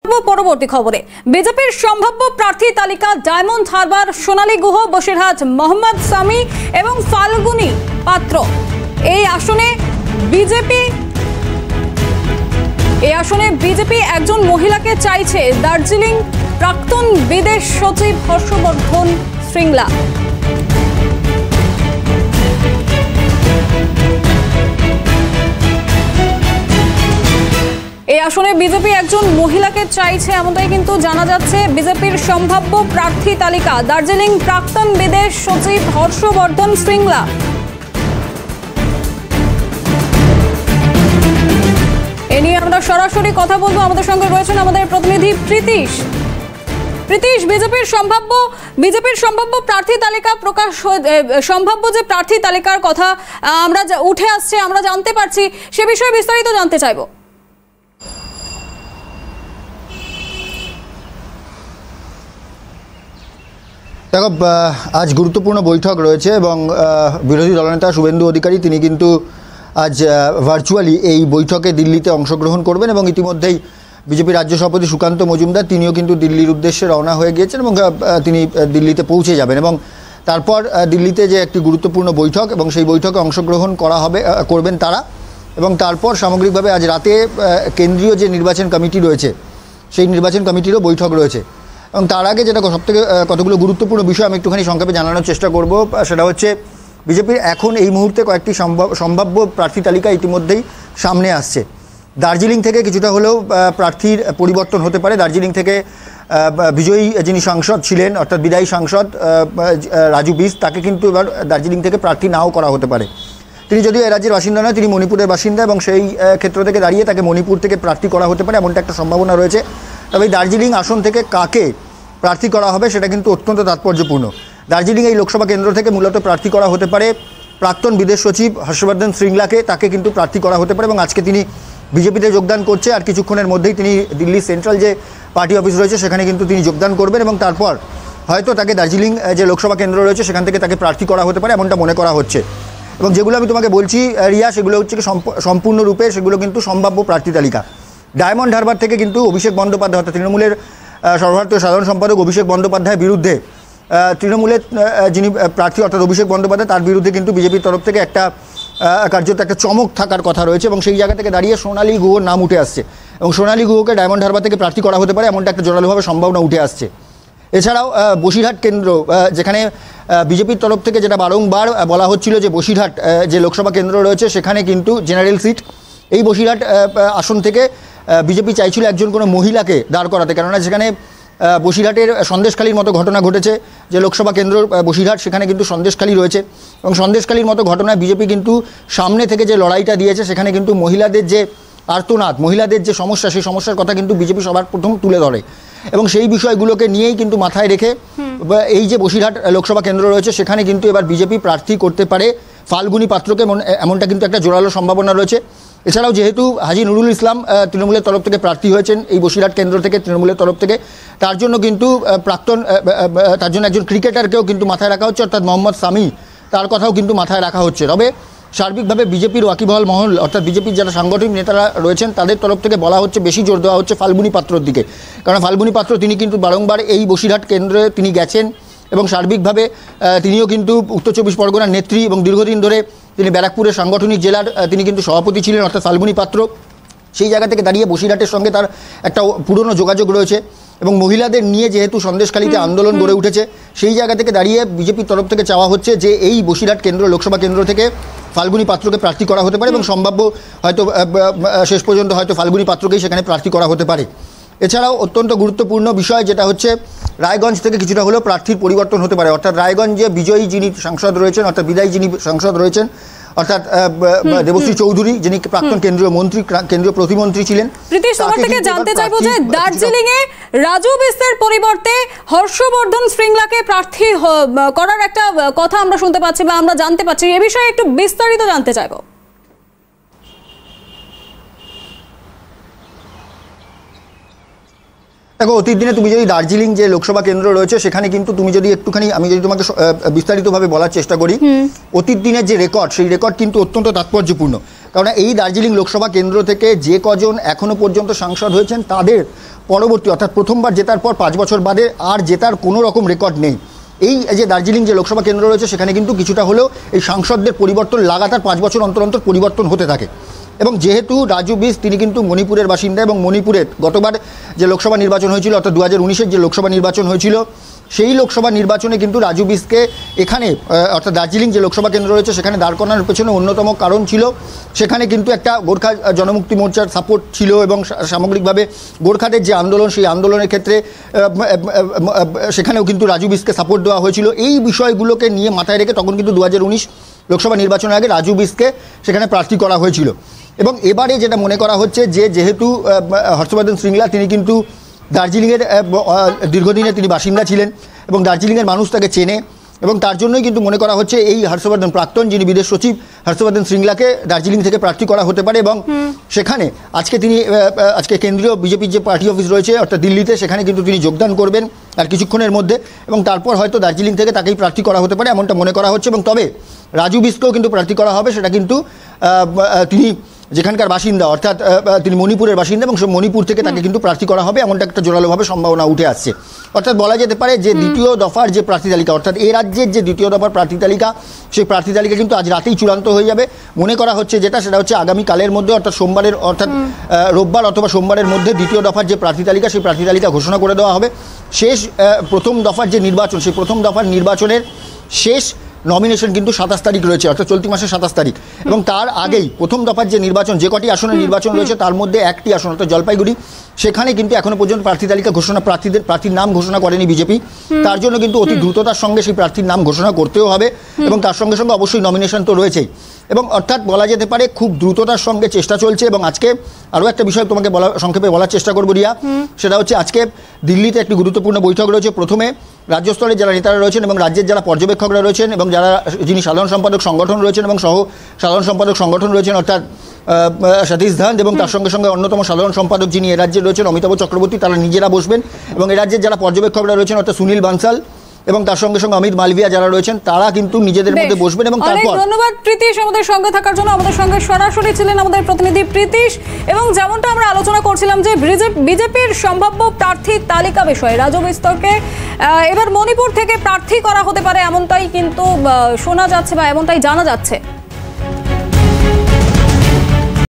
পরবর্তী খবরে বিজেপির সম্ভাব্য প্রার্থী তালিকা ডায়মন্ড হারবার, সোনালী গুহ, বসিরহাট মোহাম্মদ সামি এবং ফাল্গুনী পাত্র। এই আসনে বিজেপি একজন মহিলাকে চাইছে। দার্জিলিং প্রাক্তন বিদেশ সচিব হর্ষবর্ধন শ্রীংলা। এই আসনে বিজেপি একজন মহিলাকে চাইছে, এমনটাই কিন্তু জানা যাচ্ছে। বিজেপির সম্ভাব্য প্রার্থী তালিকা দার্জিলিং প্রাক্তন বিদেশ সচিব হর্ষবর্ধন শ্রীংলা। এ নিয়ে আমরা সরাসরি কথা বলবো। আমাদের সঙ্গে রয়েছেন আমাদের প্রতিনিধি প্রীতিশ। বিজেপির সম্ভাব্য প্রার্থী তালিকা প্রকাশ, সম্ভাব্য যে প্রার্থী তালিকার কথা আমরা উঠে আসছে, আমরা জানতে পারছি, সে বিষয়ে বিস্তারিত জানতে চাইবো। দেখো, আজ গুরুত্বপূর্ণ বৈঠক রয়েছে এবং বিরোধী দলনেতা শুভেন্দু অধিকারী তিনি কিন্তু আজ ভার্চুয়ালি এই বৈঠকে দিল্লিতে অংশগ্রহণ করবেন এবং ইতিমধ্যেই বিজেপি রাজ্য সভাপতি সুকান্ত মজুমদার তিনিও কিন্তু দিল্লির উদ্দেশ্যে রওনা হয়ে গিয়েছেন এবং তিনি দিল্লিতে পৌঁছে যাবেন এবং তারপর দিল্লিতে যে একটি গুরুত্বপূর্ণ বৈঠক এবং সেই বৈঠকে অংশগ্রহণ করবেন তারা। এবং তারপর সামগ্রিকভাবে আজ রাতে কেন্দ্রীয় যে নির্বাচন কমিটি রয়েছে সেই নির্বাচন কমিটিরও বৈঠক রয়েছে। এবং তার আগে যেটা সবথেকে কতগুলো গুরুত্বপূর্ণ বিষয় আমি একটুখানি সংক্ষেপে জানানোর চেষ্টা করব, সেটা হচ্ছে বিজেপির এখন এই মুহূর্তে কয়েকটি সম্ভাব্য প্রার্থী তালিকা ইতিমধ্যেই সামনে আসছে। দার্জিলিং থেকে কিছুটা হলেও প্রার্থীর পরিবর্তন হতে পারে। দার্জিলিং থেকে বিজয়ী যিনি সাংসদ ছিলেন, অর্থাৎ বিদায়ী সাংসদ রাজু বিস, তাকে কিন্তু এবার দার্জিলিং থেকে প্রার্থী নাও করা হতে পারে। তিনি যদিও এ রাজ্যের বাসিন্দা নয়, তিনি মণিপুরের বাসিন্দা এবং সেই ক্ষেত্র থেকে দাঁড়িয়ে তাকে মণিপুর থেকে প্রার্থী করা হতে পারে, এমনটা একটা সম্ভাবনা রয়েছে। তবে এই দার্জিলিং আসন থেকে কাকে প্রার্থী করা হবে সেটা কিন্তু অত্যন্ত তাৎপর্যপূর্ণ। দার্জিলিং এই লোকসভা কেন্দ্র থেকে মূলত প্রার্থী করা হতে পারে প্রাক্তন বিদেশ সচিব হর্ষবর্ধন শ্রীংলাকে, তাকে কিন্তু প্রার্থী করা হতে পারে এবং আজকে তিনি বিজেপিতে যোগদান করছে। আর কিছুক্ষণের মধ্যেই তিনি দিল্লি সেন্ট্রাল যে পার্টি অফিস রয়েছে সেখানে কিন্তু তিনি যোগদান করবেন এবং তারপর হয়তো তাকে দার্জিলিং যে লোকসভা কেন্দ্র রয়েছে সেখান থেকে তাকে প্রার্থী করা হতে পারে, এমনটা মনে করা হচ্ছে। এবং যেগুলো আমি তোমাকে বলছি রিয়া, সেগুলো হচ্ছে সম্পূর্ণরূপে সেগুলো কিন্তু সম্ভাব্য প্রার্থী তালিকা। ডায়মন্ড হারবার থেকে কিন্তু অভিষেক বন্দ্যোপাধ্যায়, অর্থাৎ তৃণমূলের সর্বভারতীয় সাধারণ সম্পাদক অভিষেক বন্দ্যোপাধ্যায়ের বিরুদ্ধে, তৃণমূলের যিনি প্রার্থী অর্থাৎ অভিষেক বন্দ্যোপাধ্যায়, তার বিরুদ্ধে কিন্তু বিজেপির তরফ থেকে কার্যত একটা চমক থাকার কথা রয়েছে এবং সেই জায়গা থেকে দাঁড়িয়ে সোনালী গুহর নাম উঠে আসছে এবং সোনালী গুহকে ডায়মন্ড হারবার থেকে প্রার্থী করা হতে পারে, এমনটা একটা জোরালোভাবে সম্ভাবনা উঠে আসছে। এছাড়াও বসিরহাট কেন্দ্র, যেখানে বিজেপির তরফ থেকে যেটা বারংবার বলা হচ্ছিল যে বসিরহাট যে লোকসভা কেন্দ্র রয়েছে সেখানে কিন্তু জেনারেল সিট, এই বসিরহাট আসন থেকে বিজেপি চাইছিল একজন কোনো মহিলাকে দাঁড় করাতে, কেননা যেখানে বসিরহাটের সন্দেশখালীর মতো ঘটনা ঘটেছে, যে লোকসভা কেন্দ্র বসিরহাট সেখানে কিন্তু সন্দেশখালী রয়েছে এবং সন্দেশখালীর মতো ঘটনায় বিজেপি কিন্তু সামনে থেকে যে লড়াইটা দিয়েছে সেখানে কিন্তু মহিলাদের যে আর্তনাদ, মহিলাদের যে সমস্যা, সেই সমস্যার কথা কিন্তু বিজেপি সবার প্রথম তুলে ধরে এবং সেই বিষয়গুলোকে নিয়েই কিন্তু মাথায় রেখে এই যে বসিরহাট লোকসভা কেন্দ্র রয়েছে সেখানে কিন্তু এবার বিজেপি প্রার্থী করতে পারে ফাল্গুনী পাত্রকে, এমনটা কিন্তু একটা জোরালো সম্ভাবনা রয়েছে। এছাড়াও যেহেতু হাজি নুরুল ইসলাম তৃণমূলের তরফ থেকে প্রার্থী হয়েছেন এই বসিরহাট কেন্দ্র থেকে তৃণমূলের তরফ থেকে, তার জন্য কিন্তু তার জন্য একজন ক্রিকেটারকেও কিন্তু মাথায় রাখা হচ্ছে, অর্থাৎ মোহাম্মদ সামি, তার কথাও কিন্তু মাথায় রাখা হচ্ছে। তবে সার্বিকভাবে বিজেপির ওয়াকিবহাল মহল, অর্থাৎ বিজেপির যারা সাংগঠনিক নেতারা রয়েছেন তাদের তরফ থেকে বলা হচ্ছে, বেশি জোর দেওয়া হচ্ছে ফাল্গুনী পাত্রর দিকে, কারণ ফাল্গুনী পাত্র তিনি কিন্তু বারংবার এই বসিরহাট কেন্দ্রে তিনি গেছেন এবং সার্বিকভাবে তিনিও কিন্তু উত্তর চব্বিশ পরগনার নেত্রী এবং দীর্ঘদিন ধরে তিনি ব্যারাকপুরের সাংগঠনিক জেলার তিনি কিন্তু সভাপতি ছিলেন, অর্থাৎ ফাল্গুনী পাত্র। সেই জায়গা থেকে দাঁড়িয়ে বসিরহাটের সঙ্গে তার একটা পুরনো যোগাযোগ রয়েছে এবং মহিলাদের নিয়ে যেহেতু সন্দেশখালীতে আন্দোলন গড়ে উঠেছে, সেই জায়গা থেকে দাঁড়িয়ে বিজেপির তরফ থেকে চাওয়া হচ্ছে যে এই বসিরহাট কেন্দ্র লোকসভা কেন্দ্র থেকে ফাল্গুনী পাত্রকে প্রার্থী করা হতে পারে এবং সম্ভাব্য হয়তো শেষ পর্যন্ত হয়তো ফাল্গুনী পাত্রকেই সেখানে প্রার্থী করা হতে পারে। এছাড়াও অত্যন্ত গুরুত্বপূর্ণ বিষয় যেটা হচ্ছে রায়গঞ্জ থেকে কিছুটা হলেও প্রার্থীর পরিবর্তন হতে পারে, অর্থাৎ রায়গঞ্জে বিজয়ী যিনি সাংসদ রয়েছেন, অর্থাৎ বিদায়ী যিনি সাংসদ রয়েছেন, অর্থাৎ দেবশ্রী চৌধুরী, যিনি প্রাক্তন কেন্দ্রীয় মন্ত্রী, কেন্দ্রীয় প্রতিমন্ত্রী ছিলেন। প্রীতিশ, তোমার থেকে জানতে চাইবো যে দার্জিলিং এ রাজু বিস্তের পরিবর্তে হর্ষবর্ধন শ্রীংলাকে প্রার্থী করার একটা কথা আমরা শুনতে পাচ্ছি বা আমরা জানতে পাচ্ছি, এ বিষয়ে একটু বিস্তারিত জানতে চাইবো। দেখো, অতীত দিনে তুমি যদি দার্জিলিং যে লোকসভা কেন্দ্র রয়েছে সেখানে কিন্তু তুমি যদি একটুখানি, আমি যদি তোমাকে বিস্তারিতভাবে বলার চেষ্টা করি, অতীত দিনের যে রেকর্ড, সেই রেকর্ড কিন্তু অত্যন্ত তাৎপর্যপূর্ণ। কারণ এই দার্জিলিং লোকসভা কেন্দ্র থেকে যে কজন এখনো পর্যন্ত সাংসদ হয়েছেন তাদের পরবর্তী অর্থাৎ প্রথমবার জেতার পর 5 বছর বাদে আর জেতার কোনো রকম রেকর্ড নেই। এই যে দার্জিলিং যে লোকসভা কেন্দ্র রয়েছে সেখানে কিন্তু কিছুটা হলেও এই সাংসদদের পরিবর্তন লাগাতার 5 বছর অন্তর অন্তর পরিবর্তন হতে থাকে। এবং যেহেতু রাজু বিস তিনি কিন্তু মণিপুরের বাসিন্দা এবং মণিপুরের গতবার যে লোকসভা নির্বাচন হয়েছিল অর্থাৎ 2019-এর যে লোকসভা নির্বাচন হয়েছিল সেই লোকসভা নির্বাচনে কিন্তু রাজু বিসকে এখানে অর্থাৎ দার্জিলিং যে লোকসভা কেন্দ্র রয়েছে সেখানে দাঁড় করানোর পেছনে অন্যতম কারণ ছিল সেখানে কিন্তু একটা গোর্খা জনমুক্তি মোর্চার সাপোর্ট ছিল এবং সামগ্রিকভাবে গোর্খাদের যে আন্দোলন সেই আন্দোলনের ক্ষেত্রে সেখানেও কিন্তু রাজু বিসকে সাপোর্ট দেওয়া হয়েছিল। এই বিষয়গুলোকে নিয়ে মাথায় রেখে তখন কিন্তু 2019 লোকসভা নির্বাচনের আগে রাজু বিসকে সেখানে প্রার্থী করা হয়েছিল। এবং এবারে যেটা মনে করা হচ্ছে যে যেহেতু হর্ষবর্ধন শ্রীংলা তিনি কিন্তু দার্জিলিংয়ের দীর্ঘদিনে তিনি বাসিন্দা ছিলেন এবং দার্জিলিংয়ের মানুষ তাকে চেনে এবং তার জন্যই কিন্তু মনে করা হচ্ছে এই হর্ষবর্ধন প্রাক্তন যিনি বিদেশ সচিব হর্ষবর্ধন শ্রীংলাকে দার্জিলিং থেকে প্রার্থী করা হতে পারে। এবং সেখানে আজকে কেন্দ্রীয় বিজেপির যে পার্টি অফিস রয়েছে অর্থাৎ দিল্লিতে সেখানে কিন্তু তিনি যোগদান করবেন আর কিছুক্ষণের মধ্যে এবং তারপর হয়তো দার্জিলিং থেকে তাকেই প্রার্থী করা হতে পারে এমনটা মনে করা হচ্ছে। এবং তবে রাজু বিসকেও কিন্তু প্রার্থী করা হবে, সেটা কিন্তু তিনি যেখানকার বাসিন্দা অর্থাৎ তিনি মণিপুরের বাসিন্দা এবং মণিপুর থেকে তাকে কিন্তু প্রার্থী করা হবে এমনটা একটা জোরালোভাবে সম্ভাবনা উঠে আসছে। অর্থাৎ বলা যেতে পারে যে দ্বিতীয় দফার যে প্রার্থী তালিকা অর্থাৎ এই রাজ্যের যে দ্বিতীয় দফার প্রার্থী তালিকা সেই প্রার্থী তালিকা কিন্তু আজ রাতেই চূড়ান্ত হয়ে যাবে। মনে করা হচ্ছে সেটা হচ্ছে আগামীকালের মধ্যে অর্থাৎ রোববার অথবা সোমবারের মধ্যে দ্বিতীয় দফার যে প্রার্থী তালিকা সেই প্রার্থী তালিকা ঘোষণা করে দেওয়া হবে। শেষ প্রথম দফার যে নির্বাচন সেই প্রথম দফার নির্বাচনের শেষ নমিনেশন কিন্তু 27 তারিখ রয়েছে অর্থাৎ চলতি মাসের 27 তারিখ এবং তার আগেই প্রথম দফার যে নির্বাচন যে কটি আসনের নির্বাচন রয়েছে তার মধ্যে একটি আসন অর্থাৎ জলপাইগুড়ি সেখানে কিন্তু এখনো পর্যন্ত প্রার্থী তালিকা ঘোষণা প্রার্থীর নাম ঘোষণা করেনি বিজেপি। তার জন্য কিন্তু অতি দ্রুততার সঙ্গে সেই প্রার্থীর নাম ঘোষণা করতেও হবে এবং তার সঙ্গে সঙ্গে অবশ্যই নমিনেশন তো রয়েছেই এবং অর্থাৎ বলা যেতে পারে খুব দ্রুততার সঙ্গে চেষ্টা চলছে। এবং আজকে আরও একটা বিষয় তোমাকে সংক্ষেপে বলার চেষ্টা করবো রিয়া, সেটা হচ্ছে আজকে দিল্লিতে একটি গুরুত্বপূর্ণ বৈঠক রয়েছে। প্রথমে রাজ্য স্তরের যারা নেতারা রয়েছেন এবং রাজ্যের যারা পর্যবেক্ষকরা রয়েছেন এবং যিনি সাধারণ সম্পাদক সংগঠন রয়েছেন এবং সহ সাধারণ সম্পাদক সংগঠন রয়েছেন অর্থাৎ সতীশ ধান এবং তার সঙ্গে সঙ্গে অন্যতম সাধারণ সম্পাদক যিনি এ রাজ্যে রয়েছেন অমিতাভ চক্রবর্তী, তারা নিজেরা বসবেন এবং এ রাজ্যের যারা পর্যবেক্ষকরা রয়েছেন অর্থাৎ সুনীল বানসাল এবং তার সঙ্গে সঙ্গে অমিত মালভিয়া যারা রয়েছেন তারা কিন্তু নিজেদের মধ্যে বসবেন। এবং তারপর ধন্যবাদ প্রীতিশ আমাদের সঙ্গে থাকার জন্য। আমাদের সঙ্গে সরাসরি ছিলেন আমাদের প্রতিনিধি প্রীতিশ এবং যেমনটা আমরা আলোচনা করছিলাম যে বিজেপির সম্ভাব্য প্রার্থীর তালিকা বিষয়ে রাজু বিস্তরকে এবার মণিপুর থেকে প্রার্থী করা হতে পারে এমনটাই কিন্তু শোনা যাচ্ছে বা এমনটাই জানা যাচ্ছে।